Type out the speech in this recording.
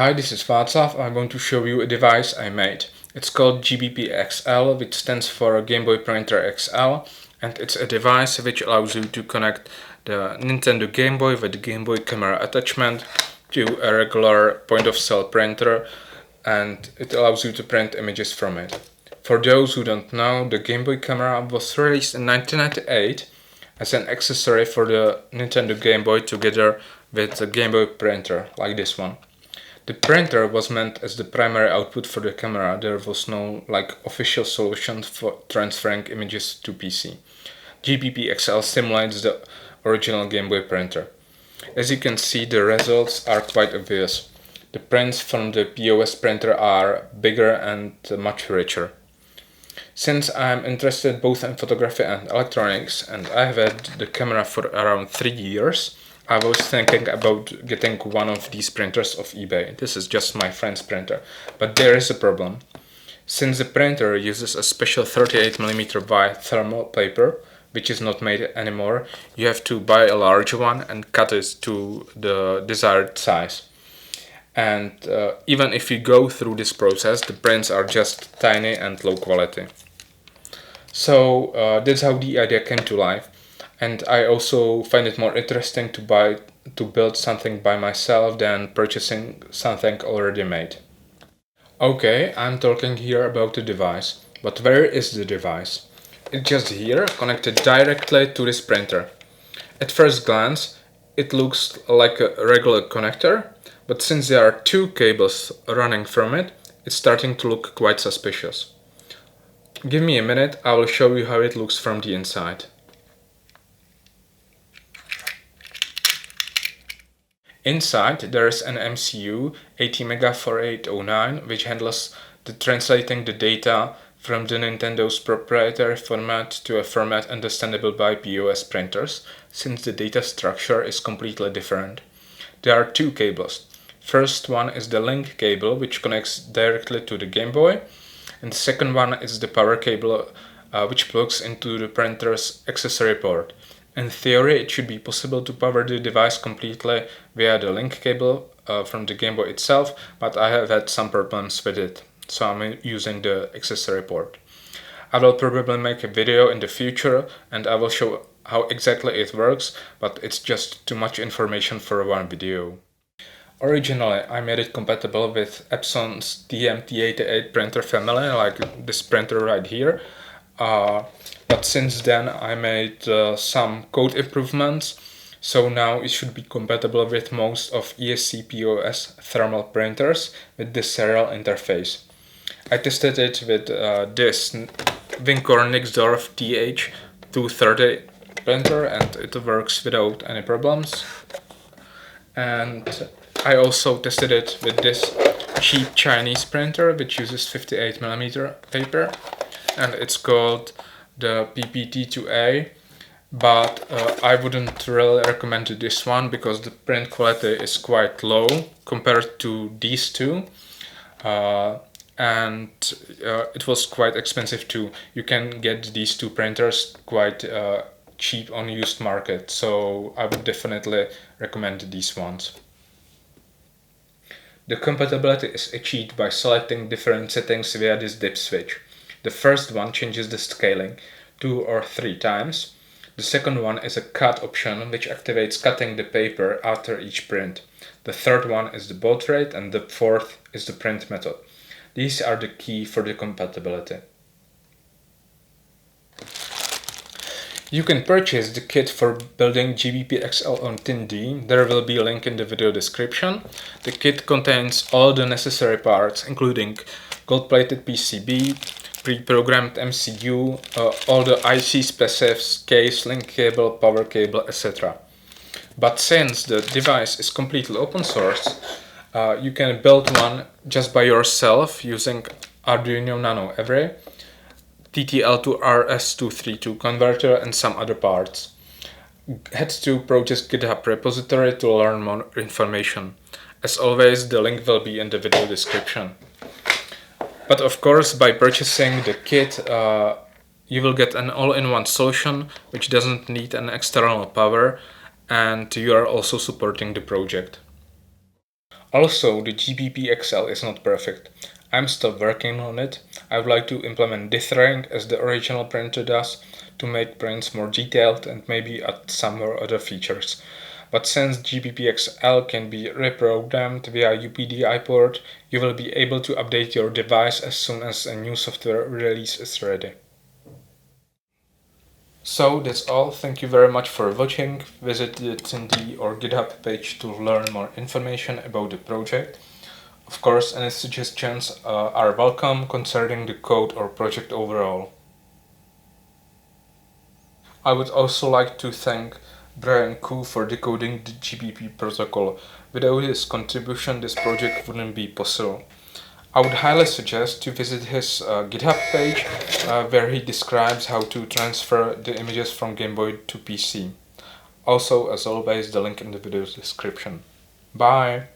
Hi, this is Václav. I'm going to show you a device I made. It's called gbpxl, which stands for Game Boy Printer XL, and it's a device which allows you to connect the Nintendo Game Boy with the Game Boy camera attachment to a regular point-of-sale printer, and it allows you to print images from it. For those who don't know, the Game Boy camera was released in 1998 as an accessory for the Nintendo Game Boy together with the Game Boy printer, like this one. The printer was meant as the primary output for the camera. There was no official solution for transferring images to PC. gbpxl simulates the original Game Boy printer. As you can see, the results are quite obvious. The prints from the POS printer are bigger and much richer. Since I'm interested both in photography and electronics, and I have had the camera for around 3 years, I was thinking about getting one of these printers off eBay. This is just my friend's printer. But there is a problem. Since the printer uses a special 38mm wide thermal paper, which is not made anymore, you have to buy a large one and cut it to the desired size. And even if you go through this process, the prints are just tiny and low quality. So that's how the idea came to life. And I also find it more interesting to build something by myself than purchasing something already made. Okay, I'm talking here about the device. But where is the device? It's just here, connected directly to this printer. At first glance, it looks like a regular connector, but since there are two cables running from it, it's starting to look quite suspicious. Give me a minute, I will show you how it looks from the inside. Inside there is an MCU ATmega4809 which handles translating the data from the Nintendo's proprietary format to a format understandable by POS printers, since the data structure is completely different. There are two cables. First one is the link cable which connects directly to the Game Boy, and the second one is the power cable which plugs into the printer's accessory port. In theory, it should be possible to power the device completely via the link cable from the Game Boy itself, but I have had some problems with it, so I'm using the accessory port. I will probably make a video in the future and I will show how exactly it works, but it's just too much information for one video. Originally, I made it compatible with Epson's TM-T88 printer family, like this printer right here. But since then I made some code improvements, so now it should be compatible with most of ESC POS thermal printers with this serial interface. I tested it with this Wincor Nixdorf TH230 printer and it works without any problems. And I also tested it with this cheap Chinese printer which uses 58mm paper, and it's called the PPT2A, but I wouldn't really recommend this one because the print quality is quite low compared to these two, and it was quite expensive too. You can get these two printers quite cheap on used market, so I would definitely recommend these ones. The compatibility is achieved by selecting different settings via this dip switch. The first one changes the scaling 2 or 3 times. The second one is a cut option which activates cutting the paper after each print. The third one is the baud rate and the fourth is the print method. These are the key for the compatibility. You can purchase the kit for building gbpxl on TinD. There will be a link in the video description. The kit contains all the necessary parts, including gold-plated PCB, pre-programmed MCU, all the IC specifics, case, link cable, power cable, etc. But since the device is completely open source, you can build one just by yourself using Arduino Nano Array, TTL to RS232 converter and some other parts. Head to Project GitHub repository to learn more information. As always, the link will be in the video description. But of course, by purchasing the kit, you will get an all-in-one solution which doesn't need an external power, and you are also supporting the project. Also, the gbpxl is not perfect. I'm still working on it. I would like to implement dithering as the original printer does to make prints more detailed and maybe add some more other features. But since gbpxl can be reprogrammed via UPDI port, you will be able to update your device as soon as a new software release is ready. So that's all. Thank you very much for watching. Visit the Tindi or GitHub page to learn more information about the project. Of course, any suggestions are welcome concerning the code or project overall. I would also like to thank Brian Khuu for decoding the GBP protocol. Without his contribution, this project wouldn't be possible. I would highly suggest to visit his GitHub page where he describes how to transfer the images from Game Boy to PC. Also, as always, the link in the video description. Bye!